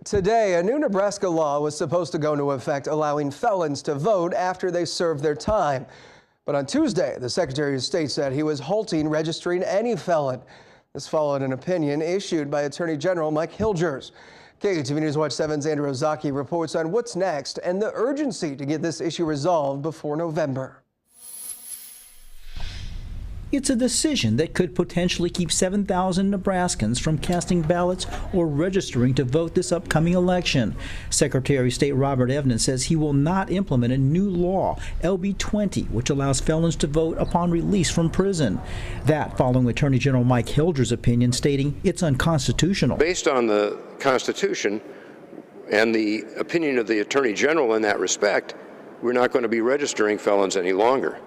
Today, a new Nebraska law was supposed to go into effect allowing felons to vote after they serve their time. But on Tuesday, the Secretary of State said he was halting registering any felon. This followed an opinion issued by Attorney General Mike Hilgers. KETV News Watch 7's Andrew Ozaki reports on what's next and the urgency to get this issue resolved before November. It's a decision that could potentially keep 7,000 Nebraskans from casting ballots or registering to vote this upcoming election. Secretary of State Robert Evnen says he will not implement a new law, LB 20, which allows felons to vote upon release from prison. That following Attorney General Mike Hilgers' opinion stating it's unconstitutional. Based on the Constitution and the opinion of the Attorney General in that respect, we're not going to be registering felons any longer.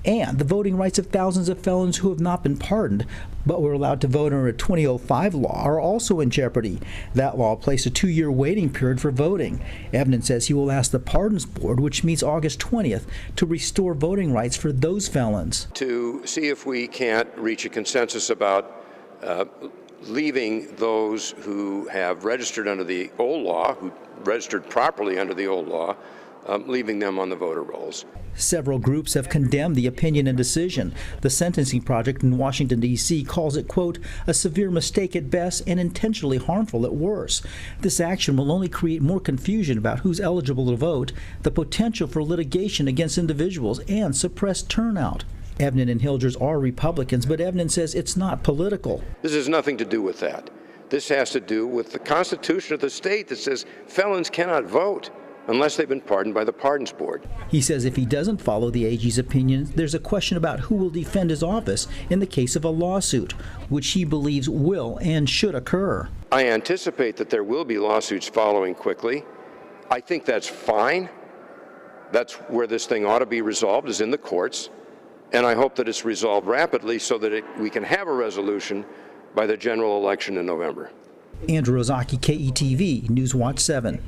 And the voting rights of thousands of felons who have not been pardoned but were allowed to vote under a 2005 law are also in jeopardy. That law placed a 2-year waiting period for voting. Evnen says he will ask the Pardons Board, which meets August 20th, to restore voting rights for those felons. To see if we can't reach a consensus about leaving those who have registered under the old law, who registered properly under the old law, leaving them on the voter rolls. Several groups have condemned the opinion and decision. The Sentencing Project in Washington, D.C. calls it, quote, a severe mistake at best and intentionally harmful at worst. This action will only create more confusion about who's eligible to vote, the potential for litigation against individuals, and suppress turnout. Evnen and Hilgers are Republicans, but Evnen says it's not political. This has nothing to do with that. This has to do with the Constitution of the state that says felons cannot vote unless they've been pardoned by the Pardons Board. He says if he doesn't follow the AG's opinion, there's a question about who will defend his office in the case of a lawsuit, which he believes will and should occur. I anticipate that there will be lawsuits following quickly. I think that's fine. That's where this thing ought to be resolved, is in the courts. And I hope that it's resolved rapidly so that we can have a resolution by the general election in November. Andrew Ozaki, KETV, News Watch 7.